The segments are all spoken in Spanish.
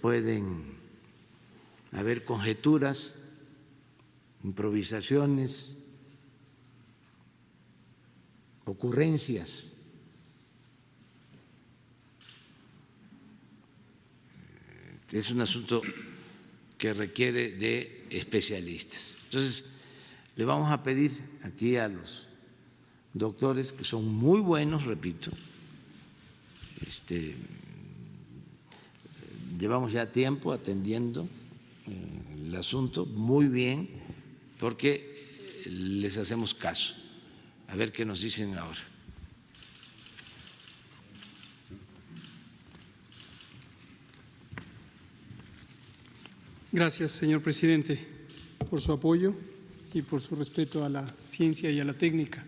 pueden haber conjeturas, improvisaciones, ocurrencias. Es un asunto que requiere de especialistas. Entonces, le vamos a pedir aquí a los doctores, que son muy buenos, repito, llevamos ya tiempo atendiendo el asunto muy bien, porque les hacemos caso. A ver qué nos dicen ahora. Gracias, señor presidente, por su apoyo y por su respeto a la ciencia y a la técnica.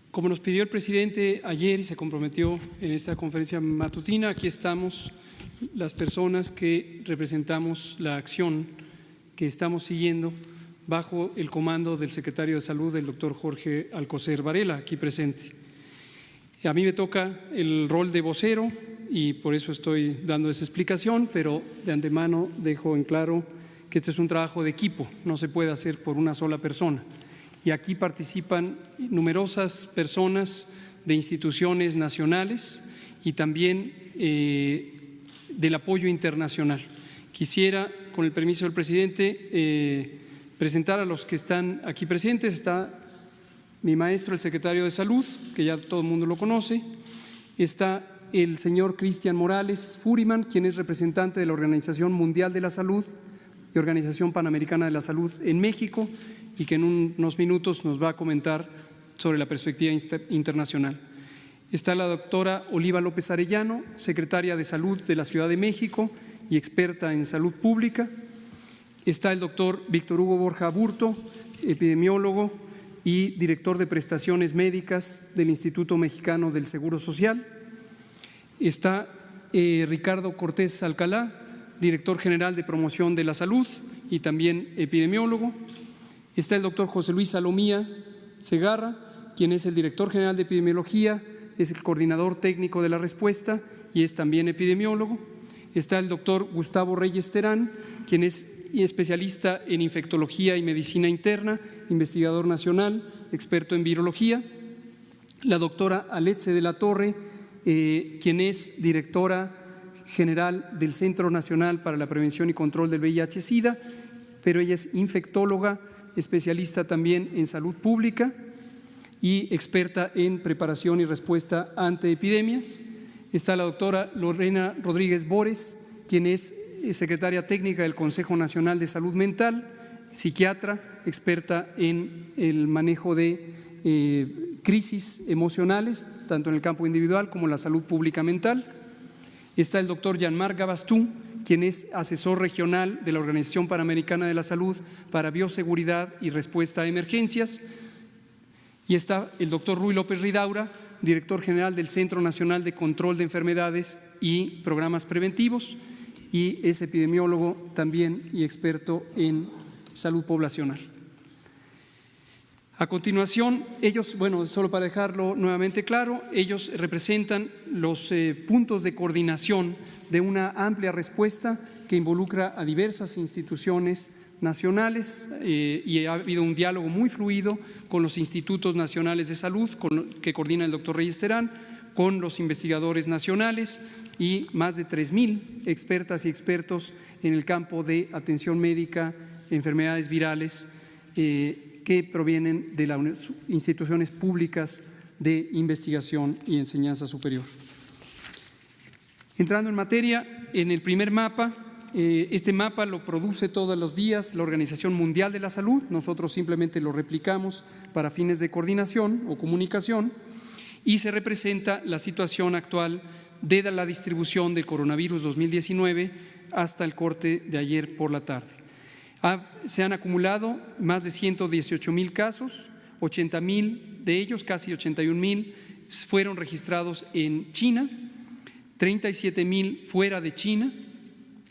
Como nos pidió el presidente ayer y se comprometió en esta conferencia matutina, aquí estamos las personas que representamos la acción que estamos siguiendo bajo el comando del secretario de Salud, el doctor Jorge Alcocer Varela, aquí presente. A mí me toca el rol de vocero y por eso estoy dando esa explicación, pero de antemano dejo en claro que este es un trabajo de equipo, no se puede hacer por una sola persona. Y aquí participan numerosas personas de instituciones nacionales y también del apoyo internacional. Quisiera, con el permiso del presidente, presentar a los que están aquí presentes. Está mi maestro, el secretario de Salud, que ya todo el mundo lo conoce. Está el señor Cristian Morales Furiman, quien es representante de la Organización Mundial de la Salud y Organización Panamericana de la Salud en México, y que en unos minutos nos va a comentar sobre la perspectiva internacional. Está la doctora Oliva López Arellano, secretaria de Salud de la Ciudad de México y experta en salud pública. Está el doctor Víctor Hugo Borja Aburto, epidemiólogo y director de prestaciones médicas del Instituto Mexicano del Seguro Social. Está Ricardo Cortés Alcalá, director general de promoción de la salud y también epidemiólogo. Está el doctor José Luis Salomía Segarra, quien es el director general de epidemiología, es el coordinador técnico de la respuesta y es también epidemiólogo. Está el doctor Gustavo Reyes Terán, quien es especialista en infectología y medicina interna, investigador nacional, experto en virología. La doctora Aletze de la Torre, quien es directora general del Centro Nacional para la Prevención y Control del VIH-Sida, pero ella es infectóloga, especialista también en salud pública y experta en preparación y respuesta ante epidemias. Está la doctora Lorena Rodríguez Bores, quien es secretaria técnica del Consejo Nacional de Salud Mental, psiquiatra, experta en el manejo de crisis emocionales, tanto en el campo individual como en la salud pública mental. Está el doctor Jean-Marc Gabastú, quien es asesor regional de la Organización Panamericana de la Salud para bioseguridad y respuesta a emergencias. Y está el doctor Ruy López Ridaura, director general del Centro Nacional de Control de Enfermedades y Programas Preventivos, y es epidemiólogo también y experto en salud poblacional. A continuación, ellos, solo para dejarlo nuevamente claro, ellos representan los puntos de coordinación de una amplia respuesta que involucra a diversas instituciones nacionales y ha habido un diálogo muy fluido con los institutos nacionales de salud que coordina el doctor Reyes Terán, con los investigadores nacionales y más de 3,000 expertas y expertos en el campo de atención médica, enfermedades virales, que provienen de las instituciones públicas de investigación y enseñanza superior. Entrando en materia, en el primer mapa, este mapa lo produce todos los días la Organización Mundial de la Salud, nosotros simplemente lo replicamos para fines de coordinación o comunicación, y se representa la situación actual de la distribución del coronavirus 2019 hasta el corte de ayer por la tarde. Se han acumulado más de 118,000 casos, 80,000 de ellos, casi 81,000, fueron registrados en China, 37,000 fuera de China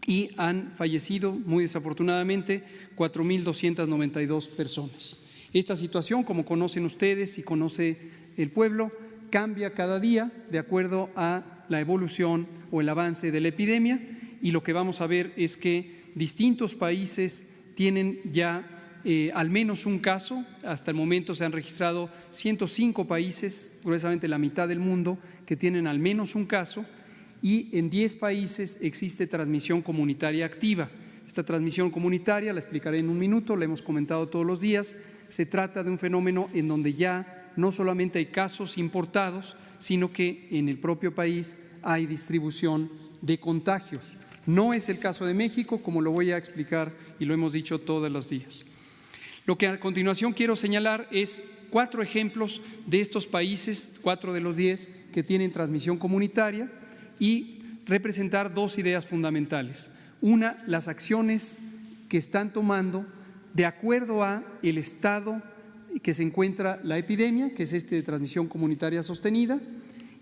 y han fallecido, muy desafortunadamente, 4,292 personas. Esta situación, como conocen ustedes y conoce el pueblo, cambia cada día de acuerdo a la evolución o el avance de la epidemia, y lo que vamos a ver es que distintos países tienen ya al menos un caso. Hasta el momento se han registrado 105 países, gruesamente la mitad del mundo, que tienen al menos un caso, y en 10 países existe transmisión comunitaria activa. Esta transmisión comunitaria la explicaré en un minuto, la hemos comentado todos los días. Se trata de un fenómeno en donde ya no solamente hay casos importados, sino que en el propio país hay distribución de contagios. No es el caso de México, como lo voy a explicar y lo hemos dicho todos los días. Lo que a continuación quiero señalar es 4 ejemplos de estos países, 4 de los 10 que tienen transmisión comunitaria, y representar 2 ideas fundamentales. Una, las acciones que están tomando de acuerdo a el estado que se encuentra la epidemia, que es este de transmisión comunitaria sostenida,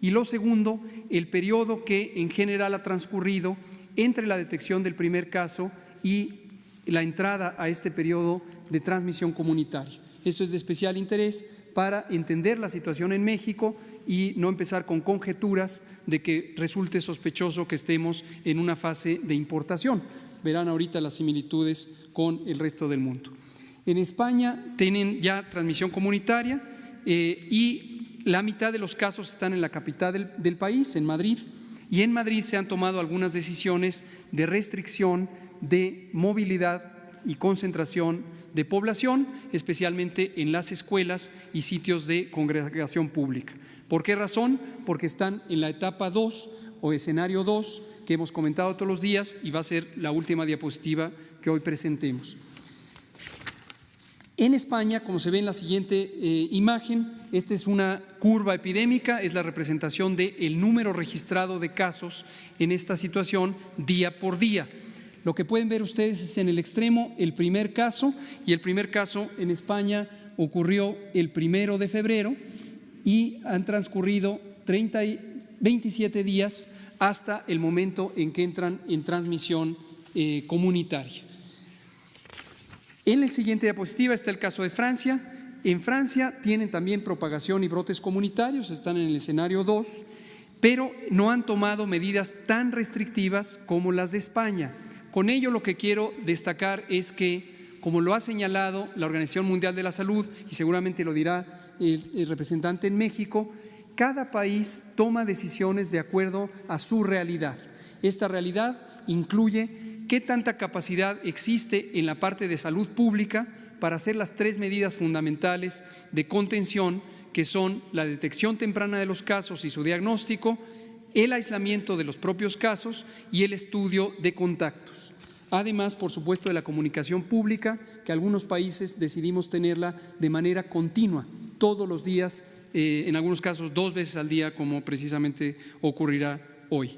y lo segundo, el periodo que en general ha transcurrido entre la detección del primer caso y la entrada a este periodo de transmisión comunitaria. Esto es de especial interés para entender la situación en México y no empezar con conjeturas de que resulte sospechoso que estemos en una fase de importación. Verán ahorita las similitudes con el resto del mundo. En España tienen ya transmisión comunitaria y la mitad de los casos están en la capital del país, en Madrid, y en Madrid se han tomado algunas decisiones de restricción de movilidad y concentración de población, especialmente en las escuelas y sitios de congregación pública. ¿Por qué razón? Porque están en la etapa 2 o escenario 2 que hemos comentado todos los días y va a ser la última diapositiva que hoy presentemos. En España, como se ve en la siguiente imagen, esta es una curva epidémica, es la representación del número registrado de casos en esta situación día por día. Lo que pueden ver ustedes es en el extremo el primer caso, y el primer caso en España ocurrió el 1 de febrero y han transcurrido 27 días hasta el momento en que entran en transmisión comunitaria. En la siguiente diapositiva está el caso de Francia. En Francia tienen también propagación y brotes comunitarios, están en el escenario 2, pero no han tomado medidas tan restrictivas como las de España. Con ello lo que quiero destacar es que, como lo ha señalado la Organización Mundial de la Salud, y seguramente lo dirá el representante en México, cada país toma decisiones de acuerdo a su realidad. Esta realidad incluye qué tanta capacidad existe en la parte de salud pública para hacer las 3 medidas fundamentales de contención, que son la detección temprana de los casos y su diagnóstico, el aislamiento de los propios casos y el estudio de contactos. Además, por supuesto, de la comunicación pública, que algunos países decidimos tenerla de manera continua, todos los días, en algunos casos 2 veces al día, como precisamente ocurrirá hoy.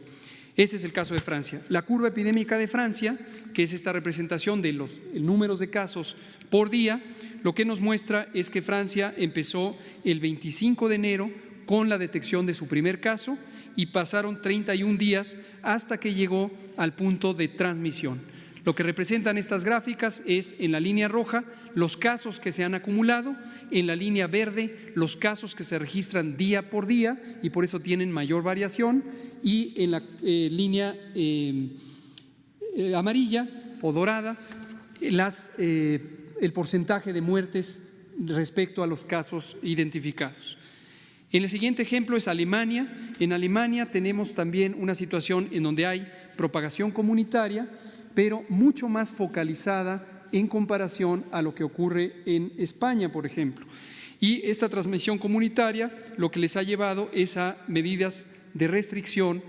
Ese es el caso de Francia. La curva epidémica de Francia, que es esta representación de los números de casos por día, lo que nos muestra es que Francia empezó el 25 de enero con la detección de su primer caso y pasaron 31 días hasta que llegó al punto de transmisión. Lo que representan estas gráficas es, en la línea roja, los casos que se han acumulado, en la línea verde, los casos que se registran día por día y por eso tienen mayor variación, y en la línea amarilla o dorada, el porcentaje de muertes respecto a los casos identificados. En el siguiente ejemplo es Alemania. En Alemania tenemos también una situación en donde hay propagación comunitaria, pero mucho más focalizada en comparación a lo que ocurre en España, por ejemplo. Y esta transmisión comunitaria lo que les ha llevado es a medidas de restricción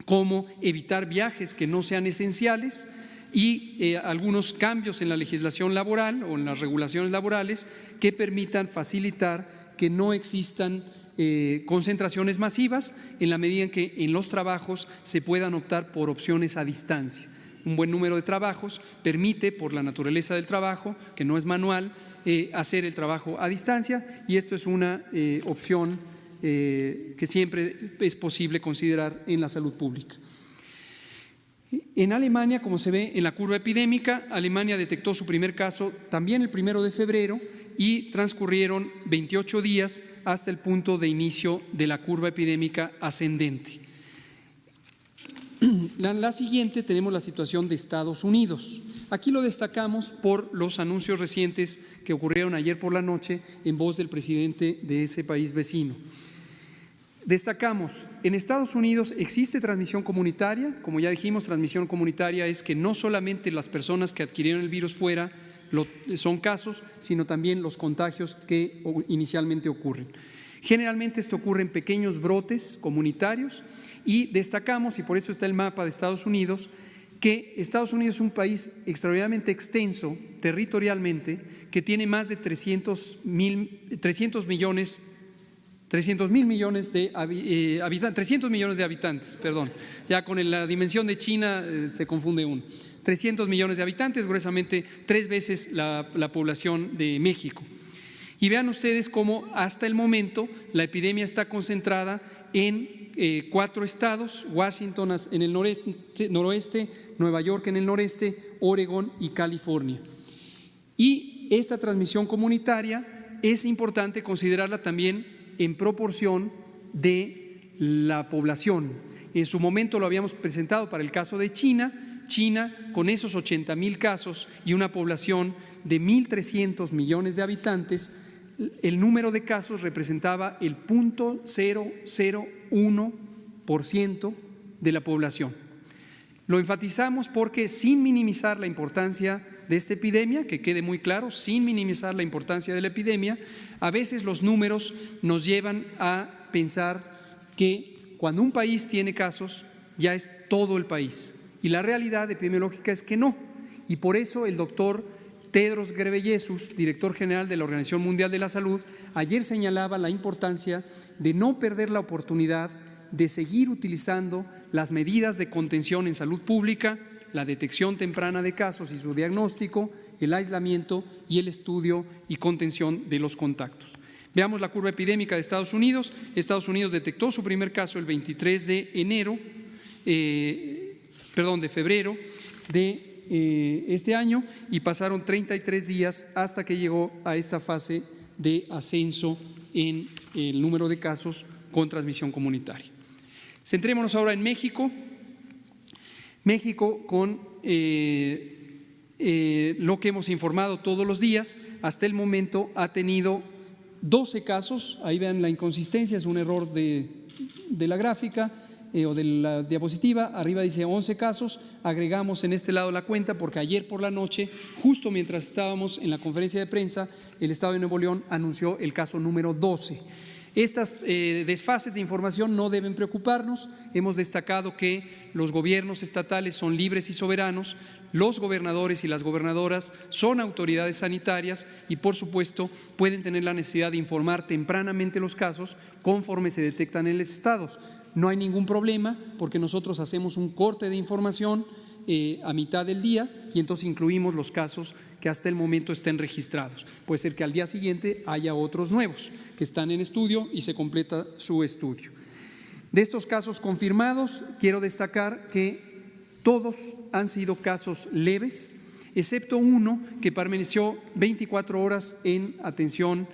como evitar viajes que no sean esenciales y algunos cambios en la legislación laboral o en las regulaciones laborales que permitan facilitar que no existan concentraciones masivas en la medida en que en los trabajos se puedan optar por opciones a distancia. Un buen número de trabajos permite, por la naturaleza del trabajo, que no es manual, hacer el trabajo a distancia, y esto es una opción que siempre es posible considerar en la salud pública. En Alemania, como se ve en la curva epidémica, Alemania detectó su primer caso también el 1 de febrero y transcurrieron 28 días hasta el punto de inicio de la curva epidémica ascendente. La siguiente tenemos la situación de Estados Unidos. Aquí lo destacamos por los anuncios recientes que ocurrieron ayer por la noche en voz del presidente de ese país vecino. Destacamos, en Estados Unidos existe transmisión comunitaria. Como ya dijimos, transmisión comunitaria es que no solamente las personas que adquirieron el virus fuera son casos, sino también los contagios que inicialmente ocurren. Generalmente esto ocurre en pequeños brotes comunitarios y destacamos, y por eso está el mapa de Estados Unidos, que Estados Unidos es un país extraordinariamente extenso territorialmente, que tiene más de 300 mil millones de habitantes, 300 millones de habitantes, perdón, ya con la dimensión de China se confunde uno. 300 millones de habitantes, gruesamente 3 veces la población de México. Y vean ustedes cómo hasta el momento la epidemia está concentrada en 4 estados: Washington en el noroeste, Nueva York en el noreste, Oregón y California. Y esta transmisión comunitaria es importante considerarla también en proporción de la población. En su momento lo habíamos presentado para el caso de China. China, con esos 80,000 casos y una población de 1.300 millones de habitantes, el número de casos representaba el 0.001% de la población. Lo enfatizamos porque, sin minimizar la importancia de esta epidemia, que quede muy claro, sin minimizar la importancia de la epidemia, a veces los números nos llevan a pensar que cuando un país tiene casos, ya es todo el país. Y la realidad epidemiológica es que no. Y por eso el doctor Tedros Ghebreyesus, director general de la Organización Mundial de la Salud, ayer señalaba la importancia de no perder la oportunidad de seguir utilizando las medidas de contención en salud pública, la detección temprana de casos y su diagnóstico, el aislamiento y el estudio y contención de los contactos. Veamos la curva epidémica de Estados Unidos. Estados Unidos detectó su primer caso el 23 de febrero de este año, y pasaron 33 días hasta que llegó a esta fase de ascenso en el número de casos con transmisión comunitaria. Centrémonos ahora en México. México, con lo que hemos informado todos los días, hasta el momento ha tenido 12 casos. Ahí vean la inconsistencia, es un error de la gráfica o de la diapositiva. Arriba dice 11 casos, agregamos en este lado la cuenta porque ayer por la noche, justo mientras estábamos en la conferencia de prensa, el Estado de Nuevo León anunció el caso número 12. Estas desfases de información no deben preocuparnos. Hemos destacado que los gobiernos estatales son libres y soberanos, los gobernadores y las gobernadoras son autoridades sanitarias y, por supuesto, pueden tener la necesidad de informar tempranamente los casos conforme se detectan en los estados. No hay ningún problema porque nosotros hacemos un corte de información a mitad del día y entonces incluimos los casos que hasta el momento estén registrados. Puede ser que al día siguiente haya otros nuevos que están en estudio y se completa su estudio. De estos casos confirmados, quiero destacar que todos han sido casos leves, excepto uno que permaneció 24 horas en atención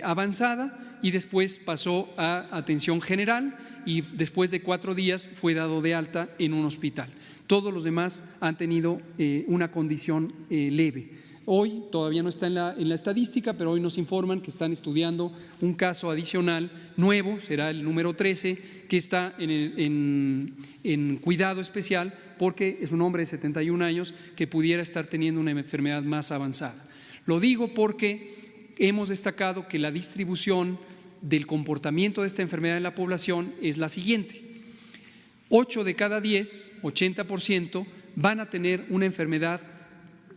avanzada y después pasó a atención general y después de 4 días fue dado de alta en un hospital. Todos los demás han tenido una condición leve. Hoy todavía no está en la estadística, pero hoy nos informan que están estudiando un caso adicional nuevo, será el número 13, que está en cuidado especial porque es un hombre de 71 años que pudiera estar teniendo una enfermedad más avanzada. Lo digo porque hemos destacado que la distribución del comportamiento de esta enfermedad en la población es la siguiente: 8 de cada 10, 80%, van a tener una enfermedad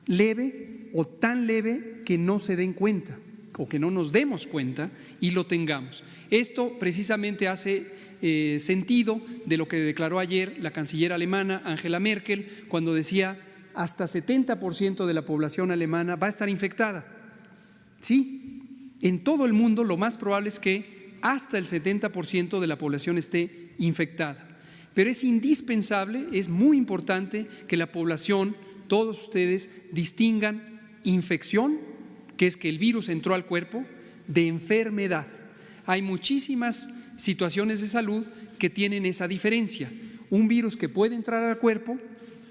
leve o tan leve que no se den cuenta o que no nos demos cuenta y lo tengamos. Esto precisamente hace sentido de lo que declaró ayer la canciller alemana Angela Merkel cuando decía hasta 70% de la población alemana va a estar infectada. Sí, en todo el mundo lo más probable es que hasta el 70% de la población esté infectada. Pero es indispensable, es muy importante que la población, todos ustedes, distingan infección, que es que el virus entró al cuerpo, de enfermedad. Hay muchísimas situaciones de salud que tienen esa diferencia. un virus que puede entrar al cuerpo,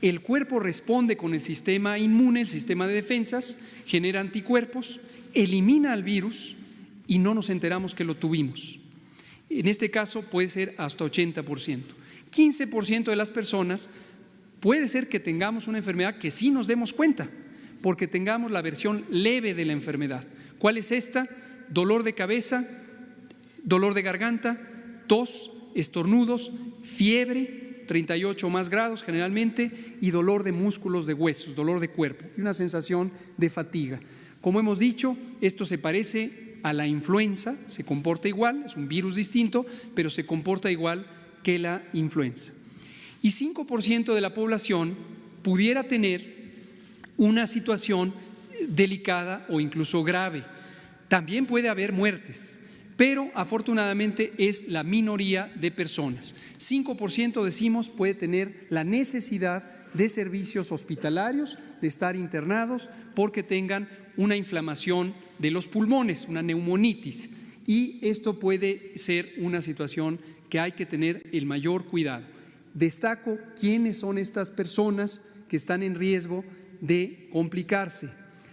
el cuerpo responde con el sistema inmune, el sistema de defensas, genera anticuerpos, elimina al virus y no nos enteramos que lo tuvimos. En este caso puede ser hasta 80%. 15% de las personas puede ser que tengamos una enfermedad que sí nos demos cuenta, porque tengamos la versión leve de la enfermedad. ¿Cuál es esta? Dolor de cabeza, dolor de garganta, tos, estornudos, fiebre, 38 o más grados generalmente, y dolor de músculos de huesos, dolor de cuerpo y una sensación de fatiga. Como hemos dicho, esto se parece a la influenza, se comporta igual, es un virus distinto, pero se comporta igual que la influenza. Y 5% de la población pudiera tener una situación delicada o incluso grave. También puede haber muertes, pero afortunadamente es la minoría de personas. 5% decimos puede tener la necesidad de servicios hospitalarios, de estar internados porque tengan una inflamación de los pulmones, una neumonitis, y esto puede ser una situación que hay que tener el mayor cuidado. Destaco quiénes son estas personas que están en riesgo de complicarse,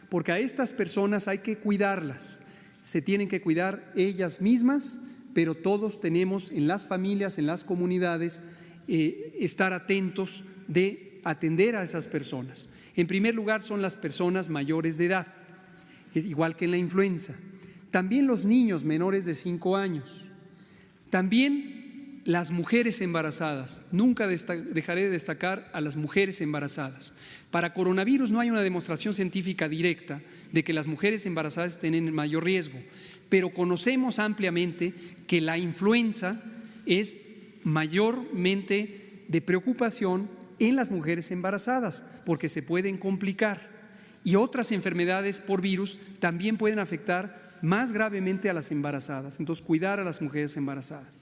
porque a estas personas hay que cuidarlas, se tienen que cuidar ellas mismas, pero todos tenemos en las familias, en las comunidades, estar atentos de atender a esas personas. En primer lugar son las personas mayores de edad, igual que en la influenza. También los niños menores de 5 años. También las mujeres embarazadas. Nunca dejaré de destacar a las mujeres embarazadas. Para coronavirus no hay una demostración científica directa de que las mujeres embarazadas tienen mayor riesgo, pero conocemos ampliamente que la influenza es mayormente de preocupación en las mujeres embarazadas porque se pueden complicar, y otras enfermedades por virus también pueden afectar más gravemente a las embarazadas. Entonces, cuidar a las mujeres embarazadas.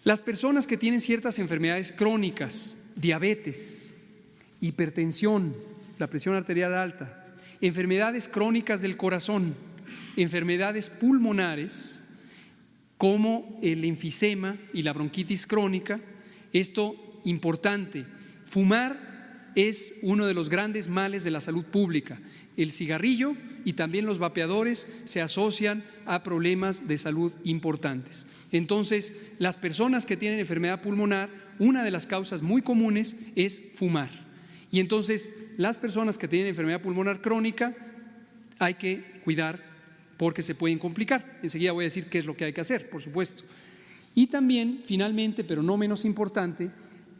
Las personas que tienen ciertas enfermedades crónicas, diabetes, hipertensión, la presión arterial alta, enfermedades crónicas del corazón, enfermedades pulmonares como el enfisema y la bronquitis crónica. Esto importante, fumar es uno de los grandes males de la salud pública. El cigarrillo y también los vapeadores se asocian a problemas de salud importantes. Entonces, las personas que tienen enfermedad pulmonar, una de las causas muy comunes es fumar. Y entonces, las personas que tienen enfermedad pulmonar crónica hay que cuidar porque se pueden complicar. Enseguida voy a decir qué es lo que hay que hacer, por supuesto. Y también, finalmente, pero no menos importante,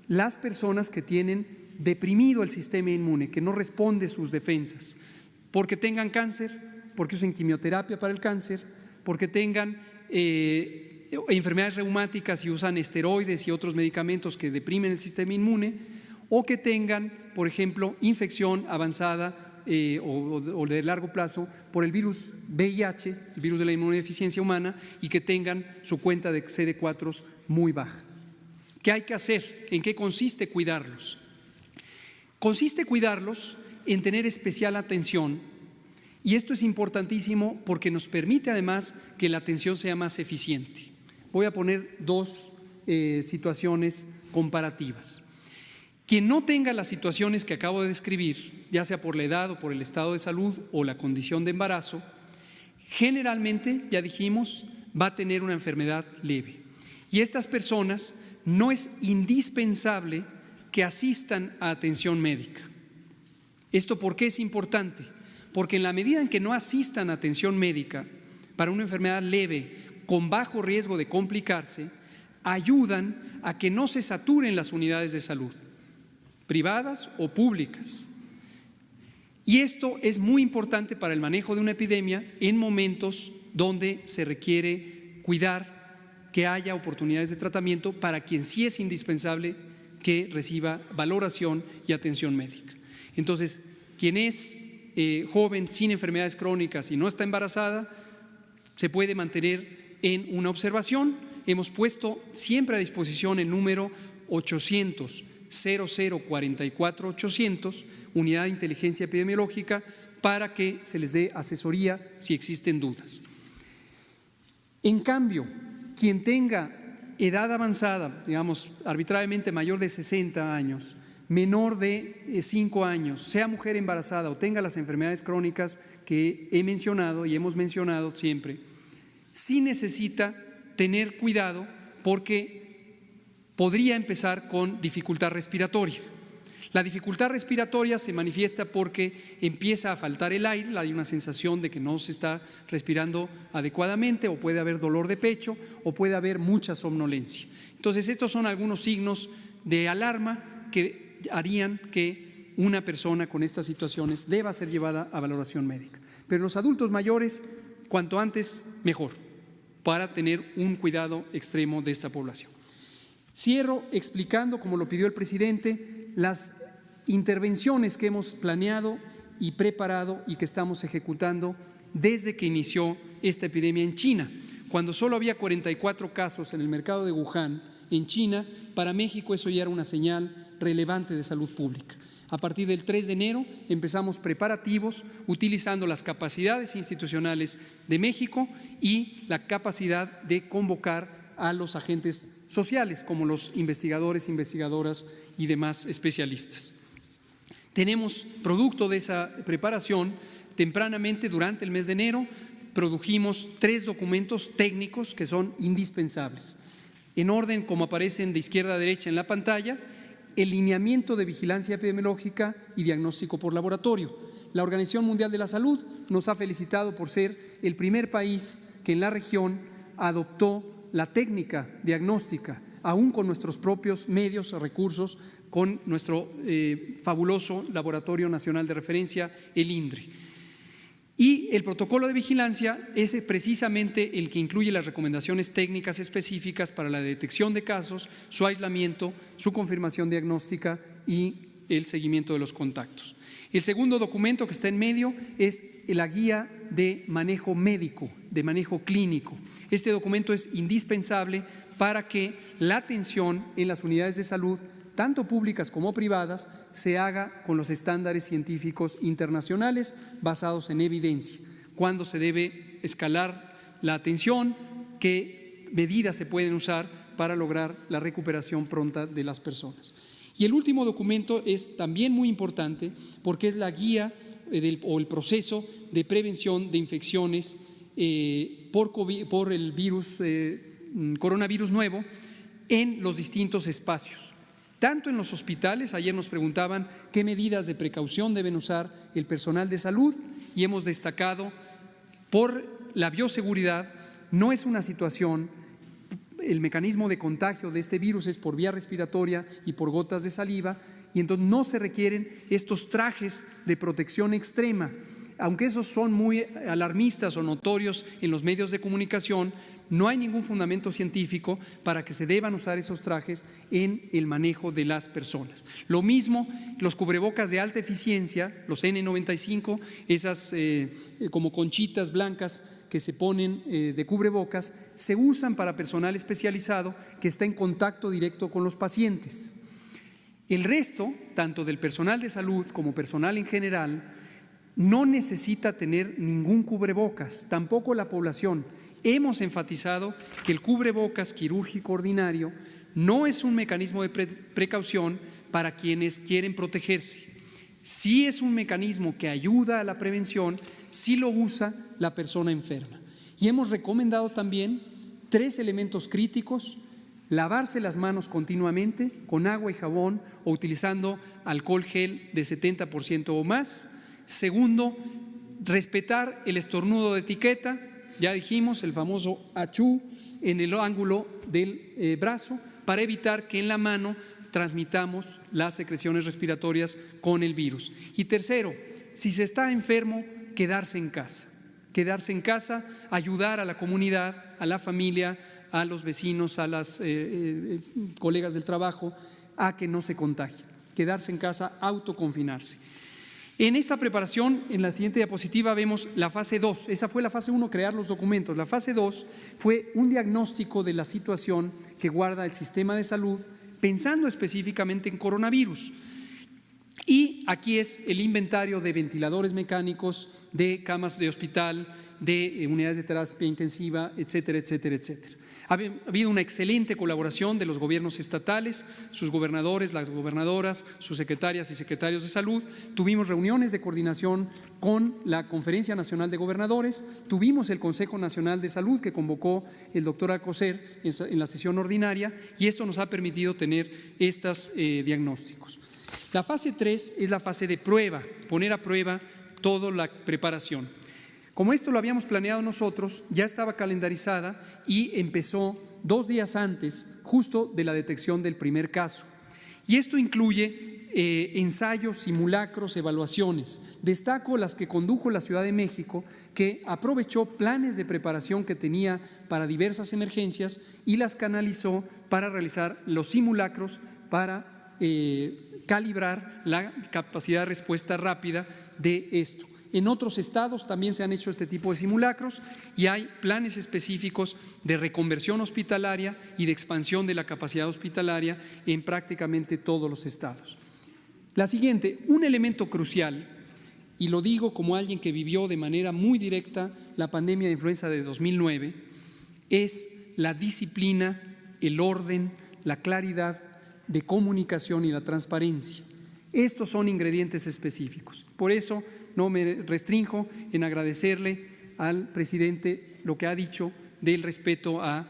las personas que tienen deprimido el sistema inmune, que no responde sus defensas, porque tengan cáncer, porque usen quimioterapia para el cáncer, porque tengan enfermedades reumáticas y usan esteroides y otros medicamentos que deprimen el sistema inmune, o que tengan, por ejemplo, infección avanzada o de largo plazo por el virus VIH, el virus de la inmunodeficiencia humana, y que tengan su cuenta de CD4 muy baja. ¿Qué hay que hacer? ¿En qué consiste cuidarlos? Consiste cuidarlos en tener especial atención, y esto es importantísimo porque nos permite además que la atención sea más eficiente. Voy a poner dos situaciones comparativas. Quien no tenga las situaciones que acabo de describir, ya sea por la edad o por el estado de salud o la condición de embarazo, generalmente, ya dijimos, va a tener una enfermedad leve. Y estas personas no es indispensable que asistan a atención médica. ¿Esto por qué es importante? Porque en la medida en que no asistan a atención médica para una enfermedad leve con bajo riesgo de complicarse, ayudan a que no se saturen las unidades de salud, privadas o públicas. Y esto es muy importante para el manejo de una epidemia en momentos donde se requiere cuidar que haya oportunidades de tratamiento para quien sí es indispensable que reciba valoración y atención médica. Entonces, quien es joven sin enfermedades crónicas y no está embarazada, se puede mantener en una observación. Hemos puesto siempre a disposición el número 800-0044-800, Unidad de Inteligencia Epidemiológica, para que se les dé asesoría si existen dudas. En cambio, quien tenga edad avanzada, digamos arbitrariamente mayor de 60 años, menor de 5 años, sea mujer embarazada o tenga las enfermedades crónicas que he mencionado y hemos mencionado siempre, sí necesita tener cuidado porque podría empezar con dificultad respiratoria. La dificultad respiratoria se manifiesta porque empieza a faltar el aire, hay una sensación de que no se está respirando adecuadamente, o puede haber dolor de pecho, o puede haber mucha somnolencia. Entonces, estos son algunos signos de alarma que harían que una persona con estas situaciones deba ser llevada a valoración médica. Pero los adultos mayores, cuanto antes, mejor, para tener un cuidado extremo de esta población. Cierro explicando, como lo pidió el presidente, las intervenciones que hemos planeado y preparado y que estamos ejecutando desde que inició esta epidemia en China. Cuando solo había 44 casos en el mercado de Wuhan, en China, para México eso ya era una señal relevante de salud pública. A partir del 3 de enero empezamos preparativos utilizando las capacidades institucionales de México y la capacidad de convocar a los agentes sociales como los investigadores, investigadoras y demás especialistas. Tenemos, producto de esa preparación, tempranamente durante el mes de enero produjimos 3 documentos técnicos que son indispensables. En orden, como aparecen de izquierda a derecha en la pantalla, el lineamiento de vigilancia epidemiológica y diagnóstico por laboratorio. La Organización Mundial de la Salud nos ha felicitado por ser el primer país que en la región adoptó la técnica diagnóstica, aún con nuestros propios medios o recursos, con nuestro fabuloso Laboratorio Nacional de Referencia, el INDRE. Y el protocolo de vigilancia es precisamente el que incluye las recomendaciones técnicas específicas para la detección de casos, su aislamiento, su confirmación diagnóstica y el seguimiento de los contactos. El segundo documento que está en medio es la guía de manejo médico, de manejo clínico. Este documento es indispensable para que la atención en las unidades de salud, tanto públicas como privadas, se haga con los estándares científicos internacionales basados en evidencia. Cuándo se debe escalar la atención, qué medidas se pueden usar para lograr la recuperación pronta de las personas. Y el último documento es también muy importante porque es la guía o el proceso de prevención de infecciones por el virus, coronavirus nuevo en los distintos espacios. Tanto en los hospitales, ayer nos preguntaban qué medidas de precaución deben usar el personal de salud y hemos destacado por la bioseguridad, no es una situación, el mecanismo de contagio de este virus es por vía respiratoria y por gotas de saliva y entonces no se requieren estos trajes de protección extrema. Aunque esos son muy alarmistas o notorios en los medios de comunicación, no hay ningún fundamento científico para que se deban usar esos trajes en el manejo de las personas. Lo mismo los cubrebocas de alta eficiencia, los N95, esas como conchitas blancas que se ponen de cubrebocas, se usan para personal especializado que está en contacto directo con los pacientes. El resto, tanto del personal de salud como personal en general, no necesita tener ningún cubrebocas, tampoco la población. Hemos enfatizado que el cubrebocas quirúrgico ordinario no es un mecanismo de precaución para quienes quieren protegerse. Sí es un mecanismo que ayuda a la prevención si lo usa la persona enferma. Y hemos recomendado también 3 elementos críticos: lavarse las manos continuamente con agua y jabón o utilizando alcohol gel de 70% o más. Segundo, respetar el estornudo de etiqueta, ya dijimos, el famoso achú en el ángulo del brazo, para evitar que en la mano transmitamos las secreciones respiratorias con el virus. Y tercero, si se está enfermo, quedarse en casa, ayudar a la comunidad, a la familia, a los vecinos, a las colegas del trabajo, a que no se contagien, quedarse en casa, autoconfinarse. En esta preparación, en la siguiente diapositiva, vemos la fase 2. Esa fue la fase 1, crear los documentos. La fase 2 fue un diagnóstico de la situación que guarda el sistema de salud, pensando específicamente en coronavirus. Y aquí es el inventario de ventiladores mecánicos, de camas de hospital, de unidades de terapia intensiva, etcétera, etcétera, etcétera. Ha habido una excelente colaboración de los gobiernos estatales, sus gobernadores, las gobernadoras, sus secretarias y secretarios de salud. Tuvimos reuniones de coordinación con la Conferencia Nacional de Gobernadores, tuvimos el Consejo Nacional de Salud que convocó el doctor Alcocer en la sesión ordinaria, y esto nos ha permitido tener estos diagnósticos. La fase 3 es la fase de prueba, poner a prueba toda la preparación. Como esto lo habíamos planeado nosotros, ya estaba calendarizada y empezó 2 días antes, justo de la detección del primer caso. Y esto incluye ensayos, simulacros, evaluaciones. Destaco las que condujo la Ciudad de México, que aprovechó planes de preparación que tenía para diversas emergencias y las canalizó para realizar los simulacros para calibrar la capacidad de respuesta rápida de esto. En otros estados también se han hecho este tipo de simulacros y hay planes específicos de reconversión hospitalaria y de expansión de la capacidad hospitalaria en prácticamente todos los estados. La siguiente, un elemento crucial, y lo digo como alguien que vivió de manera muy directa la pandemia de influenza de 2009, es la disciplina, el orden, la claridad de comunicación y la transparencia. Estos son ingredientes específicos. Por eso no me restrinjo en agradecerle al presidente lo que ha dicho del respeto a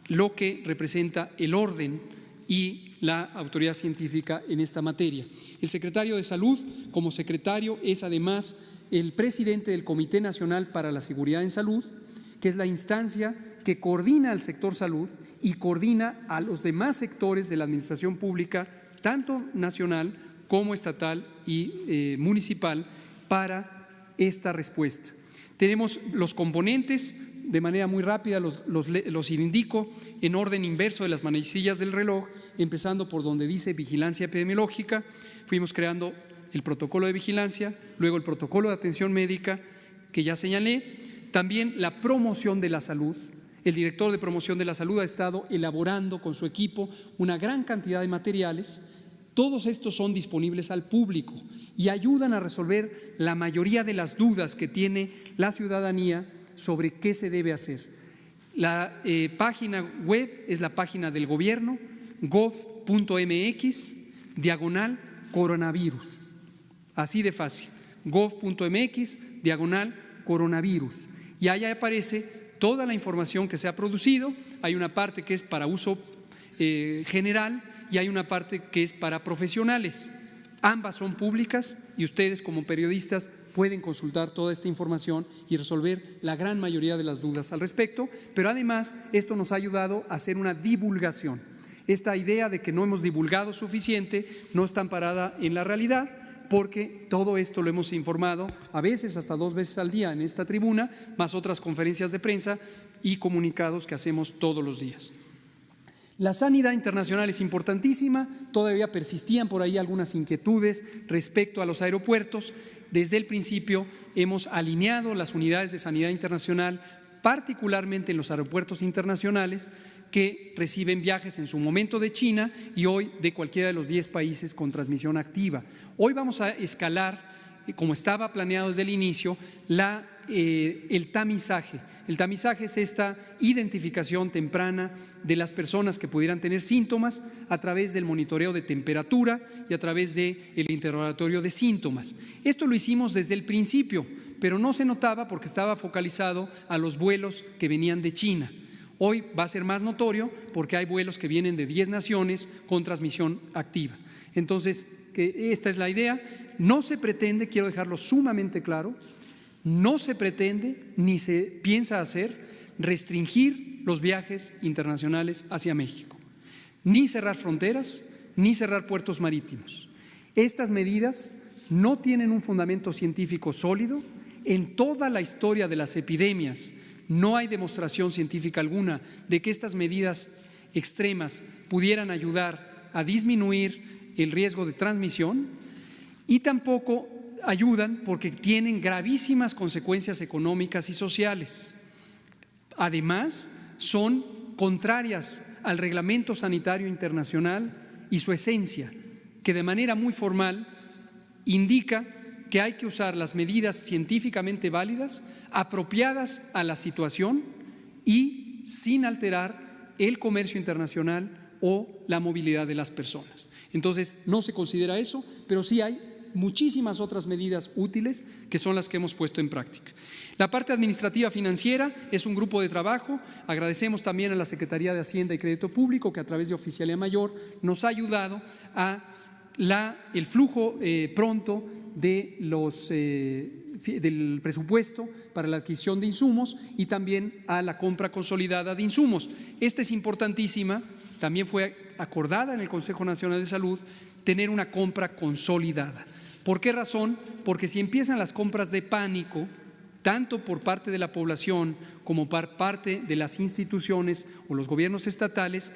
lo que representa el orden y la autoridad científica en esta materia. El secretario de Salud, como secretario, es además el presidente del Comité Nacional para la Seguridad en Salud, que es la instancia que coordina al sector salud y coordina a los demás sectores de la administración pública, tanto nacional como estatal y municipal, para esta respuesta. Tenemos los componentes, de manera muy rápida los indico en orden inverso de las manecillas del reloj, empezando por donde dice vigilancia epidemiológica. Fuimos creando el protocolo de vigilancia, luego el protocolo de atención médica que ya señalé, también la promoción de la salud. El director de promoción de la salud ha estado elaborando con su equipo una gran cantidad de materiales. Todos estos son disponibles al público y ayudan a resolver la mayoría de las dudas que tiene la ciudadanía sobre qué se debe hacer. La página web es la página del gobierno, gov.mx/coronavirus. Así de fácil, gov.mx/coronavirus. Y ahí aparece toda la información que se ha producido. Hay una parte que es para uso general y hay una parte que es para profesionales. Ambas son públicas y ustedes como periodistas pueden consultar toda esta información y resolver la gran mayoría de las dudas al respecto, pero además esto nos ha ayudado a hacer una divulgación. Esta idea de que no hemos divulgado suficiente no está amparada en la realidad, porque todo esto lo hemos informado a veces hasta 2 veces al día en esta tribuna, más otras conferencias de prensa y comunicados que hacemos todos los días. La sanidad internacional es importantísima, todavía persistían por ahí algunas inquietudes respecto a los aeropuertos. Desde el principio hemos alineado las unidades de sanidad internacional, particularmente en los aeropuertos internacionales que reciben viajes en su momento de China y hoy de cualquiera de los 10 países con transmisión activa. Hoy vamos a escalar, como estaba planeado desde el inicio, el tamizaje. El tamizaje es esta identificación temprana de las personas que pudieran tener síntomas a través del monitoreo de temperatura y a través del interrogatorio de síntomas. Esto lo hicimos desde el principio, pero no se notaba porque estaba focalizado a los vuelos que venían de China. Hoy va a ser más notorio porque hay vuelos que vienen de 10 naciones con transmisión activa. Entonces, esta es la idea. No se pretende, quiero dejarlo sumamente claro, no se pretende ni se piensa hacer restringir los viajes internacionales hacia México, ni cerrar fronteras, ni cerrar puertos marítimos. Estas medidas no tienen un fundamento científico sólido. En toda la historia de las epidemias no hay demostración científica alguna de que estas medidas extremas pudieran ayudar a disminuir el riesgo de transmisión y tampoco ayudan porque tienen gravísimas consecuencias económicas y sociales. Además, son contrarias al Reglamento Sanitario Internacional y su esencia, que de manera muy formal indica que hay que usar las medidas científicamente válidas, apropiadas a la situación y sin alterar el comercio internacional o la movilidad de las personas. Entonces, no se considera eso, pero sí hay muchísimas otras medidas útiles que son las que hemos puesto en práctica. La parte administrativa financiera es un grupo de trabajo. Agradecemos también a la Secretaría de Hacienda y Crédito Público, que a través de Oficialía Mayor nos ha ayudado a el flujo pronto de del presupuesto para la adquisición de insumos y también a la compra consolidada de insumos. Esta es importantísima, también fue acordada en el Consejo Nacional de Salud tener una compra consolidada. ¿Por qué razón? Porque si empiezan las compras de pánico, tanto por parte de la población como por parte de las instituciones o los gobiernos estatales,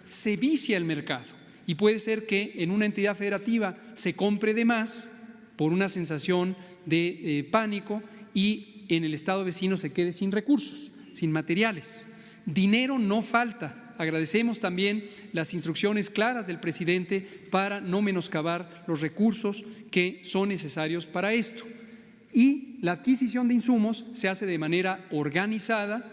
se vicia el mercado y puede ser que en una entidad federativa se compre de más por una sensación de pánico y en el estado vecino se quede sin recursos, sin materiales. Dinero no falta. Agradecemos también las instrucciones claras del presidente para no menoscabar los recursos que son necesarios para esto. Y la adquisición de insumos se hace de manera organizada,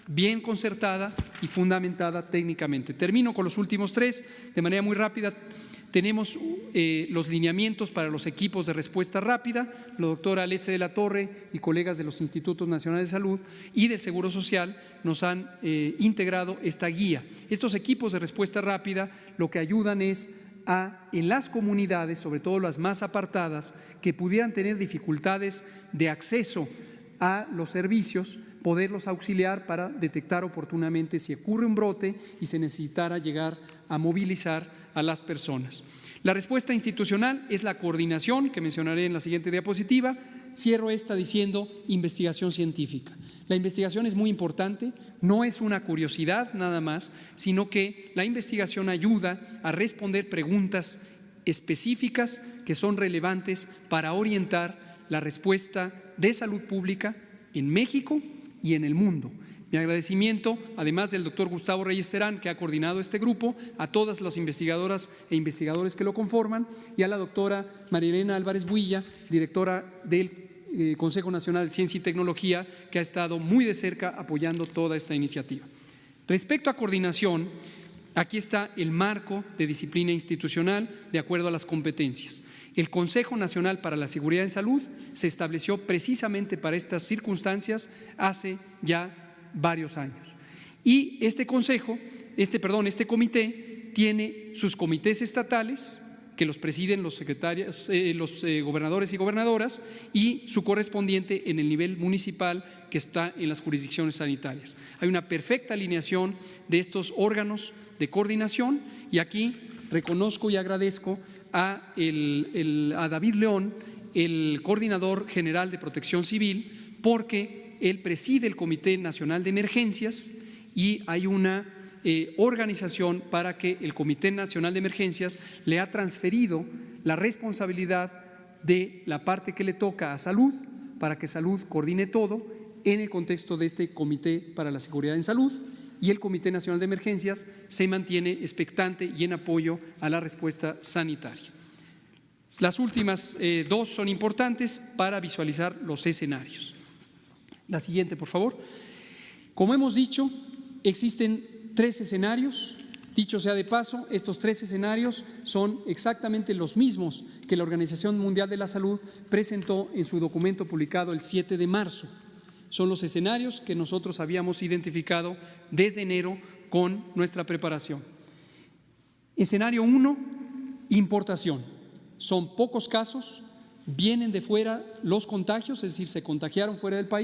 bien concertada y fundamentada técnicamente. Termino con los últimos tres de manera muy rápida. Tenemos los lineamientos para los equipos de respuesta rápida. La doctora Alexia de la Torre y colegas de los Institutos Nacionales de Salud y del Seguro Social nos han integrado esta guía. Estos equipos de respuesta rápida lo que ayudan es en las comunidades, sobre todo las más apartadas, que pudieran tener dificultades de acceso a los servicios, poderlos auxiliar para detectar oportunamente si ocurre un brote y se necesitara llegar a movilizar a las personas. La respuesta institucional es la coordinación, que mencionaré en la siguiente diapositiva. Cierro esta diciendo investigación científica. La investigación es muy importante, no es una curiosidad nada más, sino que la investigación ayuda a responder preguntas específicas que son relevantes para orientar la respuesta de salud pública en México y en el mundo. Mi agradecimiento, además del doctor Gustavo Reyes Terán, que ha coordinado este grupo, a todas las investigadoras e investigadores que lo conforman y a la doctora María Elena Álvarez Builla, directora del Consejo Nacional de Ciencia y Tecnología, que ha estado muy de cerca apoyando toda esta iniciativa. Respecto a coordinación, aquí está el marco de disciplina institucional de acuerdo a las competencias. El Consejo Nacional para la Seguridad en Salud se estableció precisamente para estas circunstancias hace ya varios años. Y este comité tiene sus comités estatales que los presiden los secretarios, los gobernadores y gobernadoras y su correspondiente en el nivel municipal que está en las jurisdicciones sanitarias. Hay una perfecta alineación de estos órganos de coordinación y aquí reconozco y agradezco a David León, el coordinador general de Protección Civil, porque él preside el Comité Nacional de Emergencias y hay una organización para que el Comité Nacional de Emergencias le ha transferido la responsabilidad de la parte que le toca a Salud, para que Salud coordine todo en el contexto de este Comité para la Seguridad en Salud, y el Comité Nacional de Emergencias se mantiene expectante y en apoyo a la respuesta sanitaria. Las últimas dos son importantes para visualizar los escenarios. La siguiente, por favor. Como hemos dicho, existen 3 escenarios. Dicho sea de paso, estos 3 escenarios son exactamente los mismos que la Organización Mundial de la Salud presentó en su documento publicado el 7 de marzo. Son los escenarios que nosotros habíamos identificado desde enero con nuestra preparación. Escenario 1, importación. Son pocos casos, vienen de fuera los contagios, es decir, se contagiaron fuera del país.